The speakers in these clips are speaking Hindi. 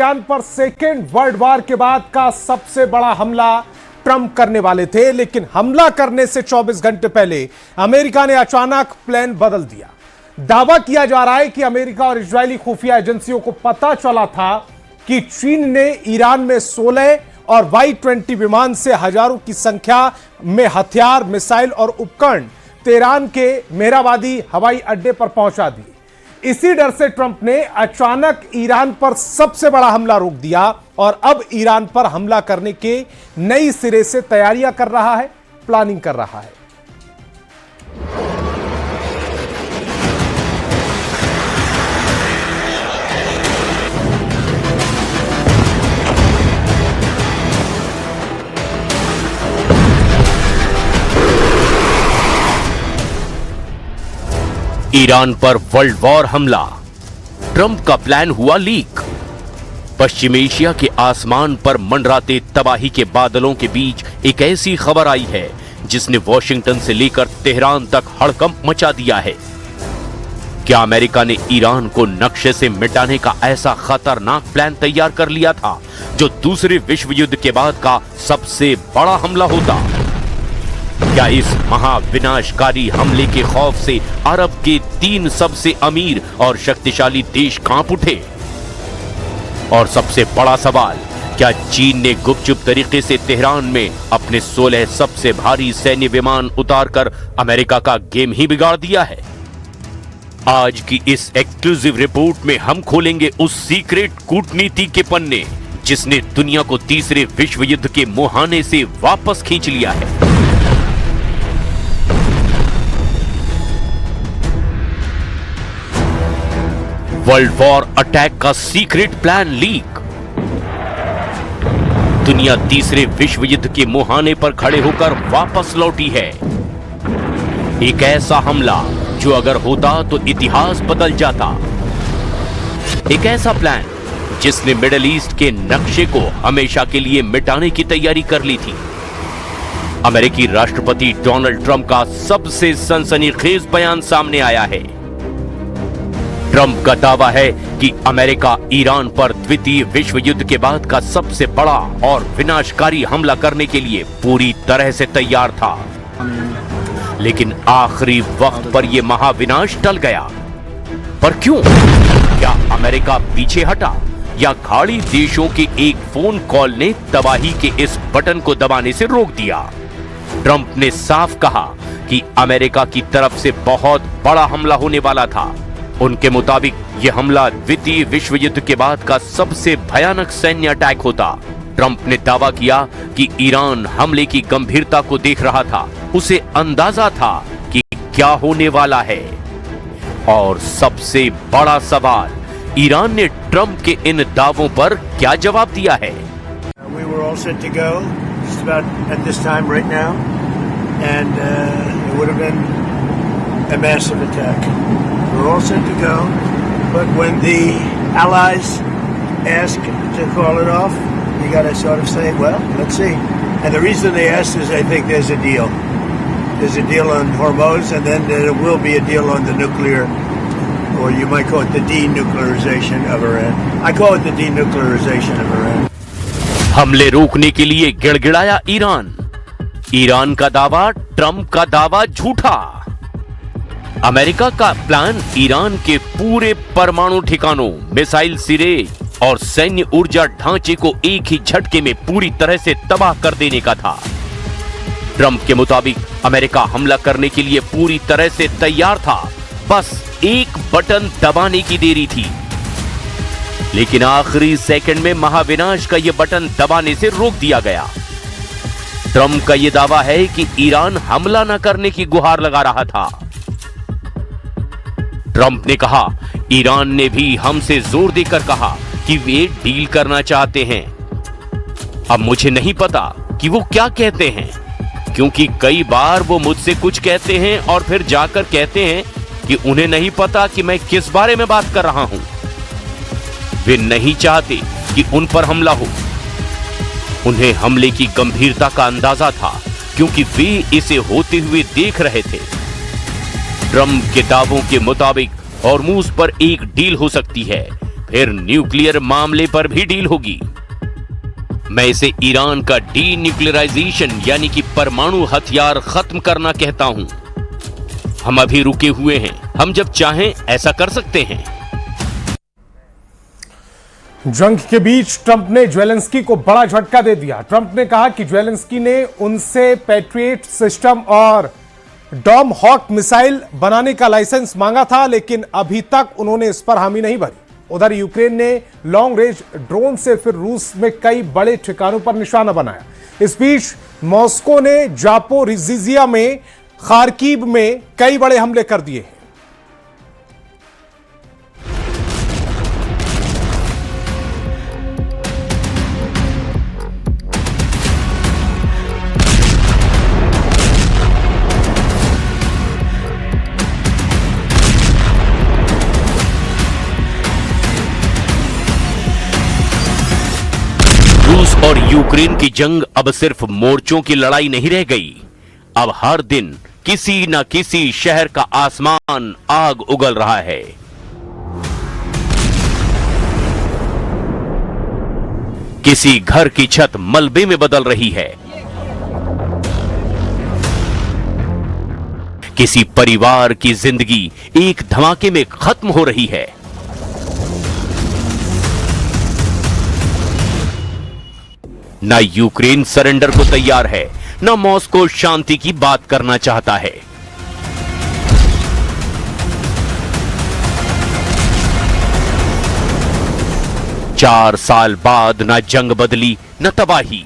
ईरान पर सेकेंड वर्ल्ड वॉर के बाद का सबसे बड़ा हमला ट्रंप करने वाले थे, लेकिन हमला करने से 24 घंटे पहले अमेरिका ने अचानक प्लान बदल दिया। दावा किया जा रहा है कि अमेरिका और इजरायली खुफिया एजेंसियों को पता चला था कि चीन ने ईरान में 16 और Y-20 विमान से हजारों की संख्या में हथियार, मिसाइल और उपकरण तेहरान के मेहराबादी हवाई अड्डे पर पहुंचा दिए। इसी डर से ट्रंप ने अचानक ईरान पर सबसे बड़ा हमला रोक दिया और अब ईरान पर हमला करने के नई सिरे से तैयारियां कर रहा है, प्लानिंग कर रहा है। ईरान पर वर्ल्ड वॉर हमला, ट्रंप का प्लान हुआ लीक। पश्चिम एशिया के आसमान पर मंडराते तबाही के बादलों के बीच एक ऐसी खबर आई है जिसने वॉशिंगटन से लेकर तेहरान तक हड़कंप मचा दिया है। क्या अमेरिका ने ईरान को नक्शे से मिटाने का ऐसा खतरनाक प्लान तैयार कर लिया था जो दूसरे विश्व युद्ध के बाद का सबसे बड़ा हमला होता? क्या इस महाविनाशकारी हमले के खौफ से अरब के 3 सबसे अमीर और शक्तिशाली देश कांप उठे? और सबसे बड़ा सवाल, क्या चीन ने गुपचुप तरीके से तेहरान में अपने 16 सबसे भारी सैन्य विमान उतारकर अमेरिका का गेम ही बिगाड़ दिया है? आज की इस एक्सक्लूसिव रिपोर्ट में हम खोलेंगे उस सीक्रेट कूटनीति के पन्ने जिसने दुनिया को तीसरे विश्व युद्ध के मुहाने से वापस खींच लिया है। वर्ल्ड वॉर अटैक का सीक्रेट प्लान लीक। दुनिया तीसरे विश्व युद्ध के मुहाने पर खड़े होकर वापस लौटी है। एक ऐसा हमला जो अगर होता तो इतिहास बदल जाता। एक ऐसा प्लान जिसने मिडिल ईस्ट के नक्शे को हमेशा के लिए मिटाने की तैयारी कर ली थी। अमेरिकी राष्ट्रपति डोनाल्ड ट्रंप का सबसे सनसनीखेज बयान सामने आया है। ट्रंप का दावा है कि अमेरिका ईरान पर द्वितीय विश्व युद्ध के बाद का सबसे बड़ा और विनाशकारी हमला करने के लिए पूरी तरह से तैयार था, लेकिन आखिरी वक्त पर यह महाविनाश टल गया। पर क्यों? क्या अमेरिका पीछे हटा या खाड़ी देशों के एक फोन कॉल ने तबाही के इस बटन को दबाने से रोक दिया? ट्रंप ने साफ कहा कि अमेरिका की तरफ से बहुत बड़ा हमला होने वाला था। उनके मुताबिक यह हमला द्वितीय विश्व युद्ध के बाद का सबसे भयानक सैन्य अटैक होता। ट्रंप ने दावा किया कि ईरान हमले की गंभीरता को देख रहा था, उसे अंदाजा था कि क्या होने वाला है। और सबसे बड़ा सवाल, ईरान ने ट्रंप के इन दावों पर क्या जवाब दिया है? We were all set to go just about at this time right now, and it would have been a massive attack. We're all set to go, but when the allies ask to call it off, you got to sort of say, well, let's see. And the reason they asked is I think there's a deal. There's a deal on Hormuz, and then there will be a deal on the nuclear, or you might call it the denuclearization of Iran. I call it the denuclearization of Iran. हमले रोकने के लिए गिड़गिड़ाया ईरान। ईरान का दावा, ट्रंप का दावा झूठा। अमेरिका का प्लान ईरान के पूरे परमाणु ठिकानों, मिसाइल सिरे और सैन्य ऊर्जा ढांचे को एक ही झटके में पूरी तरह से तबाह कर देने का था। ट्रंप के मुताबिक अमेरिका हमला करने के लिए पूरी तरह से तैयार था, बस एक बटन दबाने की देरी थी। लेकिन आखिरी सेकंड में महाविनाश का यह बटन दबाने से रोक दिया गया। ट्रंप का यह दावा है कि ईरान हमला न करने की गुहार लगा रहा था। ट्रंप ने कहा, ईरान ने भी हमसे जोर देकर कहा कि वे डील करना चाहते हैं। अब मुझे नहीं पता कि वो क्या कहते हैं, क्योंकि कई बार वो मुझसे कुछ कहते हैं और फिर जाकर कहते हैं कि उन्हें नहीं पता कि मैं किस बारे में बात कर रहा हूं। वे नहीं चाहते कि उन पर हमला हो। उन्हें हमले की गंभीरता का अंदाजा था, क्योंकि वे इसे होते हुए देख रहे थे। ट्रंप के दावों के मुताबिक हॉर्मूज पर एक डील हो सकती है, फिर न्यूक्लियर मामले पर भी डील होगी। मैं इसे ईरान का डीन्यूक्लियराइजेशन यानी कि परमाणु हथियार खत्म करना कहता हूं। हम अभी रुके हुए हैं, हम जब चाहें ऐसा कर सकते हैं। जंग के बीच ट्रंप ने ज़ेलेंस्की को बड़ा झटका दे दिया। ट्रंप ने कहा कि ज़ेलेंस्की ने उनसे पैट्रियट सिस्टम और डॉम हॉक मिसाइल बनाने का लाइसेंस मांगा था, लेकिन अभी तक उन्होंने इस पर हामी नहीं भरी। उधर यूक्रेन ने लॉन्ग रेंज ड्रोन से फिर रूस में कई बड़े ठिकानों पर निशाना बनाया। इस बीच मॉस्को ने जापोरिजिया में, खार्किव में कई बड़े हमले कर दिए हैं। रूस और यूक्रेन की जंग अब सिर्फ मोर्चों की लड़ाई नहीं रह गई। अब हर दिन किसी न किसी शहर का आसमान आग उगल रहा है। किसी घर की छत मलबे में बदल रही है, किसी परिवार की जिंदगी एक धमाके में खत्म हो रही है। न यूक्रेन सरेंडर को तैयार है, न मॉस्को शांति की बात करना चाहता है। चार साल बाद न जंग बदली न तबाही।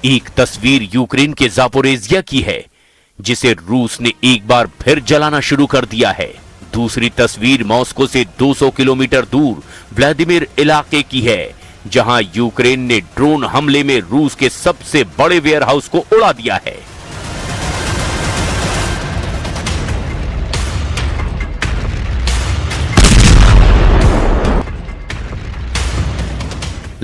एक तस्वीर यूक्रेन के जापोरेजिया की है, जिसे रूस ने एक बार फिर जलाना शुरू कर दिया है। दूसरी तस्वीर मॉस्को से 200 किलोमीटर दूर व्लादिमीर इलाके की है, जहां यूक्रेन ने ड्रोन हमले में रूस के सबसे बड़े वेयरहाउस को उड़ा दिया है।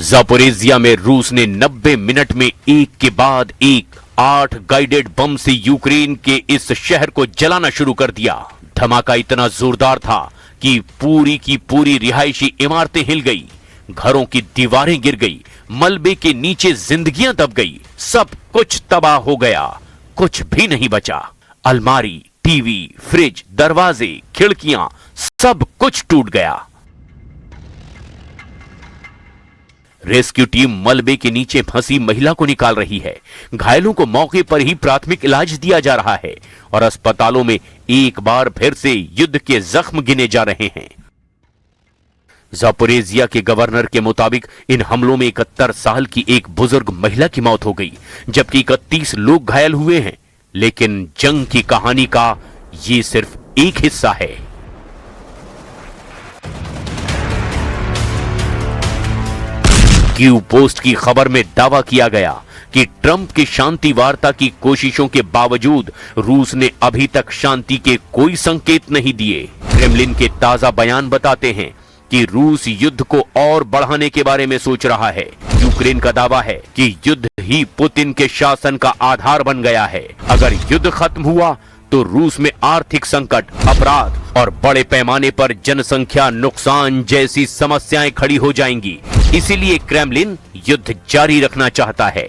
जापोरेजिया में रूस ने 90 मिनट में एक के बाद एक 8 गाइडेड बम से यूक्रेन के इस शहर को जलाना शुरू कर दिया। धमाका इतना जोरदार था कि पूरी की पूरी रिहायशी इमारतें हिल गई, घरों की दीवारें गिर गई, मलबे के नीचे जिंदगियां दब गई, सब कुछ तबाह हो गया, कुछ भी नहीं बचा। अलमारी, टीवी, फ्रिज, दरवाजे, खिड़कियां, सब कुछ टूट गया। रेस्क्यू टीम मलबे के नीचे फंसी महिला को निकाल रही है। घायलों को मौके पर ही प्राथमिक इलाज दिया जा रहा है और अस्पतालों में एक बार फिर से युद्ध के जख्म गिने जा रहे हैं। जापोरेजिया के गवर्नर के मुताबिक इन हमलों में 71 साल की एक बुजुर्ग महिला की मौत हो गई, जबकि 31 लोग घायल हुए हैं। लेकिन जंग की कहानी का ये सिर्फ एक हिस्सा है। क्यू पोस्ट की खबर में दावा किया गया कि ट्रंप की शांति वार्ता की कोशिशों के बावजूद रूस ने अभी तक शांति के कोई संकेत नहीं दिए। क्रेमलिन के ताजा बयान बताते हैं कि रूस युद्ध को और बढ़ाने के बारे में सोच रहा है। यूक्रेन का दावा है कि युद्ध ही पुतिन के शासन का आधार बन गया है। अगर युद्ध खत्म हुआ तो रूस में आर्थिक संकट, अपराध और बड़े पैमाने पर जनसंख्या नुकसान जैसी समस्याएं खड़ी हो जाएंगी। इसीलिए क्रेमलिन युद्ध जारी रखना चाहता है।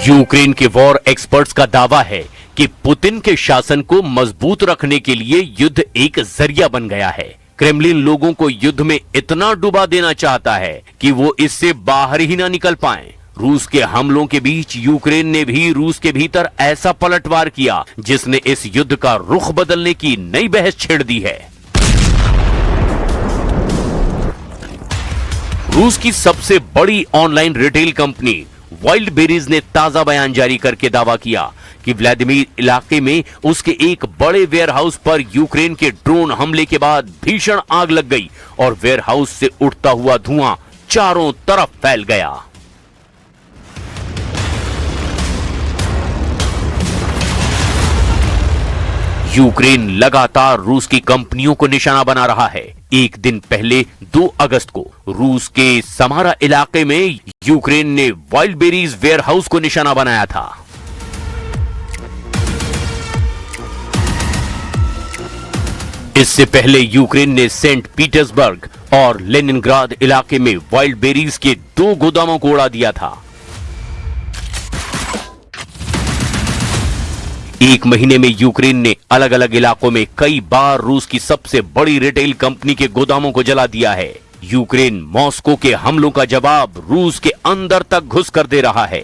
यूक्रेन के वॉर एक्सपर्ट्स का दावा है कि पुतिन के शासन को मजबूत रखने के लिए युद्ध एक जरिया बन गया है। क्रेमलिन लोगों को युद्ध में इतना डुबा देना चाहता है कि वो इससे बाहर ही ना निकल पाएं। रूस के हमलों के बीच यूक्रेन ने भी रूस के भीतर ऐसा पलटवार किया जिसने इस युद्ध का रुख बदलने की नई बहस छेड़ दी है। रूस की सबसे बड़ी ऑनलाइन रिटेल कंपनी वाइल्डबेरीज ने ताजा बयान जारी करके दावा किया कि व्लादिमीर इलाके में उसके एक बड़े वेयरहाउस पर यूक्रेन के ड्रोन हमले के बाद भीषण आग लग गई और वेयरहाउस से उठता हुआ धुआं चारों तरफ फैल गया। यूक्रेन लगातार रूस की कंपनियों को निशाना बना रहा है। एक दिन पहले 2 अगस्त को रूस के समारा इलाके में यूक्रेन ने वाइल्ड बेरीज वेयरहाउस को निशाना बनाया था। इससे पहले यूक्रेन ने सेंट पीटर्सबर्ग और लेनिनग्राद इलाके में वाइल्ड बेरीज के 2 गोदामों को उड़ा दिया था। एक महीने में यूक्रेन ने अलग अलग इलाकों में कई बार रूस की सबसे बड़ी रिटेल कंपनी के गोदामों को जला दिया है। यूक्रेन मॉस्को के हमलों का जवाब रूस के अंदर तक घुस कर दे रहा है।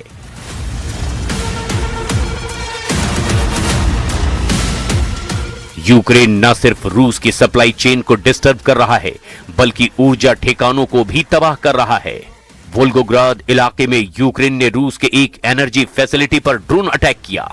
यूक्रेन न सिर्फ रूस की सप्लाई चेन को डिस्टर्ब कर रहा है, बल्कि ऊर्जा ठिकानों को भी तबाह कर रहा है। वोल्गोग्राद इलाके में यूक्रेन ने रूस के एक एनर्जी फैसिलिटी पर ड्रोन अटैक किया।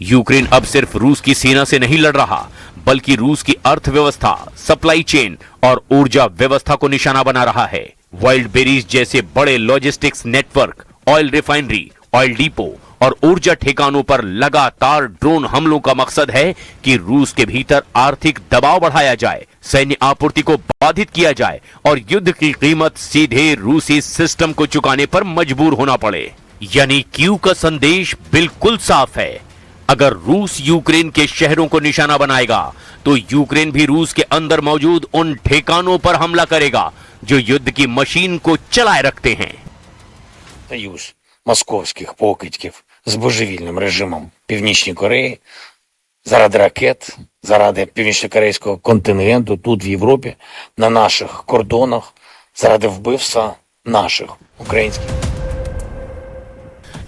यूक्रेन अब सिर्फ रूस की सेना से नहीं लड़ रहा, बल्कि रूस की अर्थव्यवस्था, सप्लाई चेन और ऊर्जा व्यवस्था को निशाना बना रहा है। वाइल्ड बेरीज जैसे बड़े logistics network, oil refinery, oil depot और ऊर्जा ठिकानों पर लगातार ड्रोन हमलों का मकसद है कि रूस के भीतर आर्थिक दबाव बढ़ाया जाए, सैन्य आपूर्ति को बाधित किया जाए और युद्ध की कीमत सीधे रूसी सिस्टम को चुकाने पर मजबूर होना पड़े। यानी कीव का संदेश बिल्कुल साफ है। अगर रूस यूक्रेन के शहरों को निशाना बनाएगा तो यूक्रेन भी रूस के अंदर मौजूद उन ठिकानों पर हमला करेगा जो युद्ध की मशीन को चलाए रखते हैं। Союз московських покидьків з божевільним режимом Північної Кореї заради ракет, заради північно-корейського контингенту тут в Європі, на наших кордонах, заради вбивства наших українських.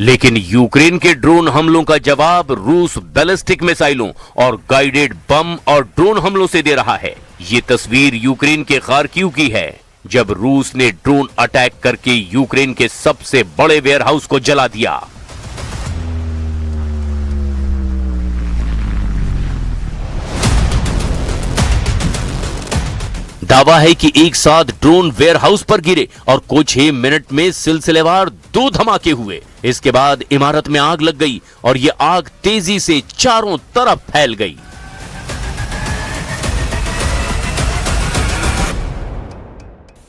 लेकिन यूक्रेन के ड्रोन हमलों का जवाब रूस बैलिस्टिक मिसाइलों और गाइडेड बम और ड्रोन हमलों से दे रहा है। ये तस्वीर यूक्रेन के खार्किव की है, जब रूस ने ड्रोन अटैक करके यूक्रेन के सबसे बड़े वेयरहाउस को जला दिया। दावा है कि एक साथ ड्रोन वेयरहाउस पर गिरे और कुछ ही मिनट में सिलसिलेवार 2 धमाके हुए। इसके बाद इमारत में आग लग गई और यह आग तेजी से चारों तरफ फैल गई।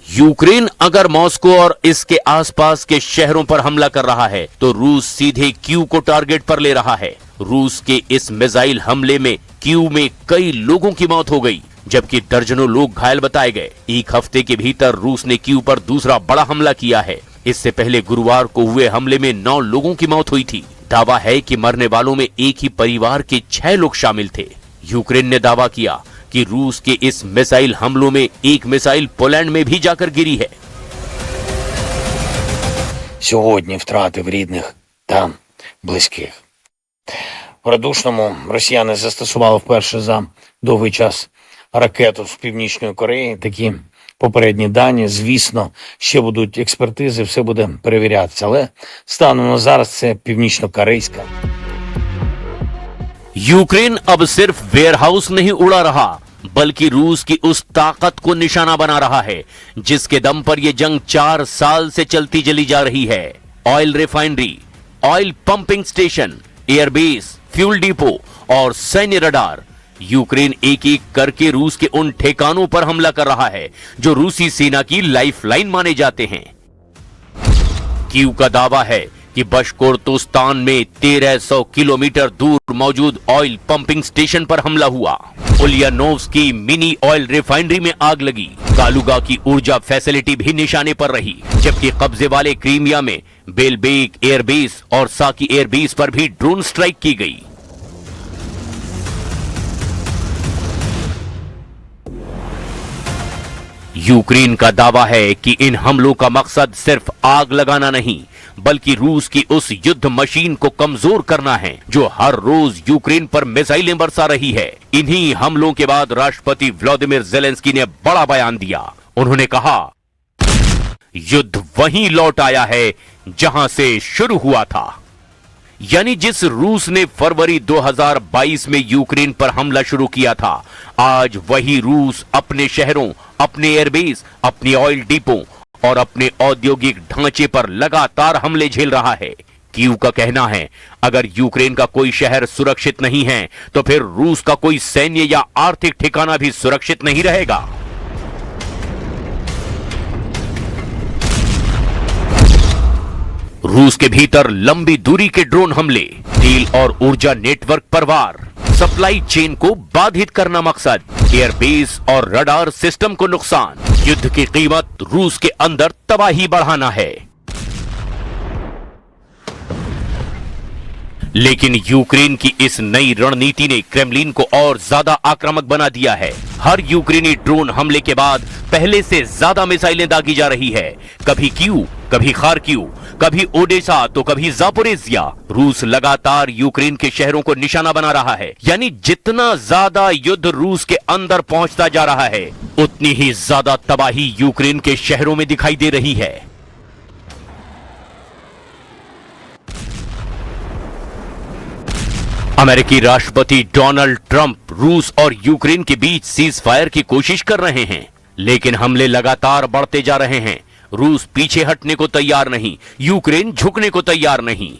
यूक्रेन अगर मॉस्को और इसके आसपास के शहरों पर हमला कर रहा है तो रूस सीधे कीव को टारगेट पर ले रहा है। रूस के इस मिसाइल हमले में कीव में कई लोगों की मौत हो गई, जबकि दर्जनों लोग घायल बताए गए। एक हफ्ते के भीतर रूस ने कीव पर दूसरा बड़ा हमला किया है। इससे पहले गुरुवार को हुए हमले में 9 लोगों की मौत हुई थी। दावा है कि मरने वालों में एक ही परिवार के 6 लोग शामिल थे। यूक्रेन ने दावा किया कि रूस के इस मिसाइल हमलों में एक मिसाइल पोलैंड में भी जाकर गिरी है। Сьогодні втрати в рідних та близьких. В Радушному росіяни застосували вперше за довгий час ракету з Північної Кореї. Такі попередні дані, звісно, ще будуть експертизи, все буде перевірятися. Але станом на зараз це північно-корейська. यूक्रेन अब सिर्फ वेयरहाउस नहीं उड़ा रहा, बल्कि रूस की उस ताकत को निशाना बना रहा है जिसके दम पर यह जंग 4 साल से चलती चली जा रही है। Oil refinery, oil pumping station, airbase, fuel depot और सैन्य रडार, यूक्रेन एक एक करके रूस के उन ठिकानों पर हमला कर रहा है जो रूसी सेना की लाइफलाइन माने जाते हैं। कीव का दावा है कि बशकोर्तोस्तान में 1300 किलोमीटर दूर मौजूद ऑयल पंपिंग स्टेशन पर हमला हुआ। उलियानोव्स्की मिनी ऑयल रिफाइनरी में आग लगी। कालुगा की ऊर्जा फैसिलिटी भी निशाने पर रही, जबकि कब्जे वाले क्रीमिया में बेलबेक एयरबेस और साकी एयरबेस पर भी ड्रोन स्ट्राइक की गई। यूक्रेन का दावा है कि इन हमलों का मकसद सिर्फ आग लगाना नहीं, बल्कि रूस की उस युद्ध मशीन को कमजोर करना है जो हर रोज यूक्रेन पर मिसाइलें बरसा रही है। इन्हीं हमलों के बाद राष्ट्रपति व्लादिमीर ज़ेलेंस्की ने बड़ा बयान दिया। उन्होंने कहा, युद्ध वहीं लौट आया है जहां से शुरू हुआ था। यानी जिस रूस ने फरवरी 2022 में यूक्रेन पर हमला शुरू किया था, आज वही रूस अपने शहरों, अपने एयरबेस, अपनी ऑयल डिपो और अपने औद्योगिक ढांचे पर लगातार हमले झेल रहा है। कीव का कहना है, अगर यूक्रेन का कोई शहर सुरक्षित नहीं है तो फिर रूस का कोई सैन्य या आर्थिक ठिकाना भी सुरक्षित नहीं रहेगा। रूस के भीतर लंबी दूरी के ड्रोन हमले, तेल और ऊर्जा नेटवर्क पर वार, सप्लाई चेन को बाधित करना मकसद, एयरबेस और रडार सिस्टम को नुकसान। युद्ध की कीमत रूस के अंदर तबाही बढ़ाना है। लेकिन यूक्रेन की इस नई रणनीति ने क्रेमलिन को और ज्यादा आक्रामक बना दिया है। हर यूक्रेनी ड्रोन हमले के बाद पहले से ज्यादा मिसाइलें दागी जा रही है। कभी कीव, कभी खार्किव, कभी ओडेसा तो कभी जापोरेजिया। रूस लगातार यूक्रेन के शहरों को निशाना बना रहा है। यानी जितना ज्यादा युद्ध रूस के अंदर पहुंचता जा रहा है, उतनी ही ज्यादा तबाही यूक्रेन के शहरों में दिखाई दे रही है। अमेरिकी राष्ट्रपति डोनाल्ड ट्रंप रूस और यूक्रेन के बीच सीज फायर की कोशिश कर रहे हैं, लेकिन हमले लगातार बढ़ते जा रहे हैं। रूस पीछे हटने को तैयार नहीं, यूक्रेन झुकने को तैयार नहीं।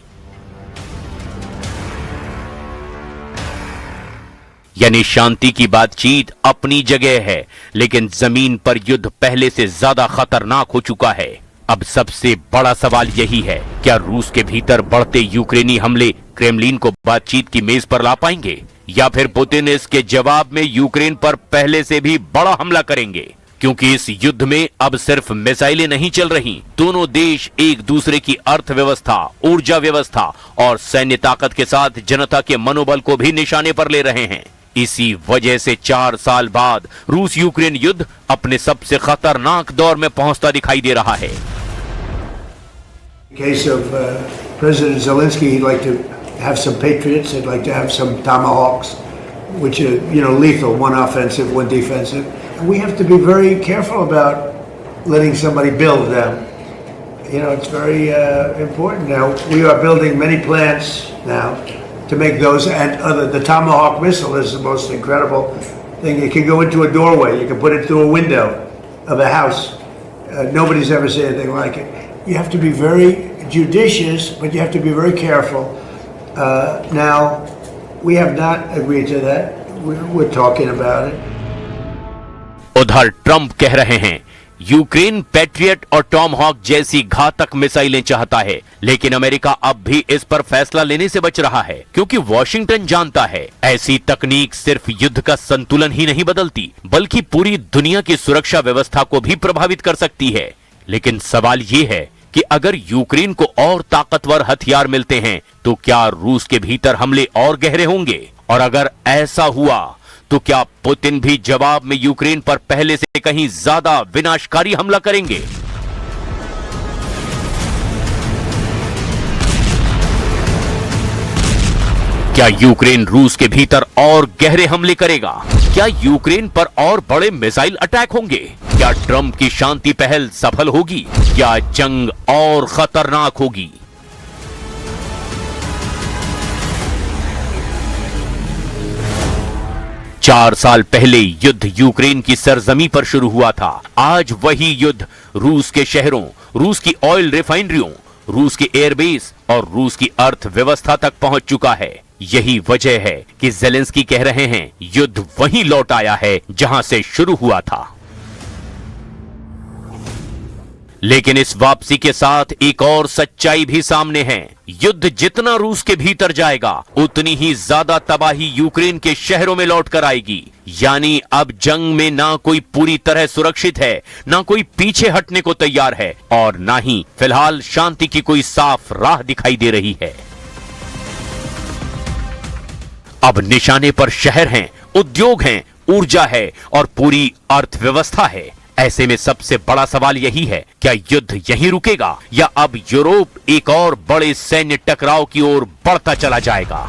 यानी शांति की बातचीत अपनी जगह है, लेकिन जमीन पर युद्ध पहले से ज्यादा खतरनाक हो चुका है। अब सबसे बड़ा सवाल यही है, क्या रूस के भीतर बढ़ते यूक्रेनी हमले क्रेमलिन को बातचीत की मेज पर ला पाएंगे, या फिर पुतिन इसके जवाब में यूक्रेन पर पहले से भी बड़ा हमला करेंगे? क्योंकि इस युद्ध में अब सिर्फ मिसाइलें नहीं चल रही, दोनों देश एक दूसरे की अर्थव्यवस्था, ऊर्जा व्यवस्था और सैन्य ताकत के साथ जनता के मनोबल को भी निशाने पर ले रहे हैं। इसी वजह से 4 साल बाद रूस यूक्रेन युद्ध अपने सबसे खतरनाक दौर में पहुंचता दिखाई दे रहा है। In case of President Zelensky, he'd like to have some Patriots, he'd like to have some Tomahawks, which are, lethal, one offensive, one defensive. And we have to be very careful about letting somebody build them. It's very important now. We are building many plants now to make those, and the Tomahawk missile is the most incredible thing. It can go into a doorway. You can put it through a window of a house. Nobody's ever seen anything like it. You have to be very judicious, but you have to be very careful. Now, we have not agreed to that. We're talking about it. उधर ट्रंप कह रहे हैं, यूक्रेन पैट्रियट और टॉमहॉक जैसी घातक मिसाइलें चाहता है, लेकिन अमेरिका अब भी इस पर फैसला लेने से बच रहा है, क्योंकि वॉशिंगटन जानता है ऐसी तकनीक सिर्फ युद्ध का संतुलन ही नहीं बदलती, बल्कि पूरी दुनिया की सुरक्षा व्यवस्था को भी प्रभावित कर सकती है। लेकिन सवाल ये है कि अगर यूक्रेन को और ताकतवर हथियार मिलते हैं तो क्या रूस के भीतर हमले और गहरे होंगे? और अगर ऐसा हुआ तो क्या पुतिन भी जवाब में यूक्रेन पर पहले से कहीं ज्यादा विनाशकारी हमला करेंगे? क्या यूक्रेन रूस के भीतर और गहरे हमले करेगा? क्या यूक्रेन पर और बड़े मिसाइल अटैक होंगे? क्या ट्रंप की शांति पहल सफल होगी? क्या जंग और खतरनाक होगी? चार साल पहले युद्ध यूक्रेन की सरजमी पर शुरू हुआ था। आज वही युद्ध रूस के शहरों, रूस की ऑयल रिफाइनरियों, रूस के एयरबेस और रूस की अर्थव्यवस्था तक पहुंच चुका है। यही वजह है कि ज़ेलेंस्की कह रहे हैं, युद्ध वहीं लौट आया है जहां से शुरू हुआ था। लेकिन इस वापसी के साथ एक और सच्चाई भी सामने है। युद्ध जितना रूस के भीतर जाएगा, उतनी ही ज्यादा तबाही यूक्रेन के शहरों में लौट कर आएगी। यानी अब जंग में ना कोई पूरी तरह सुरक्षित है, ना कोई पीछे हटने को तैयार है, और ना ही फिलहाल शांति की कोई साफ राह दिखाई दे रही है। अब निशाने पर शहर हैं, उद्योग हैं, ऊर्जा है और पूरी अर्थव्यवस्था है। ऐसे में सबसे बड़ा सवाल यही है, क्या युद्ध यहीं रुकेगा या अब यूरोप एक और बड़े सैन्य टकराव की ओर बढ़ता चला जाएगा?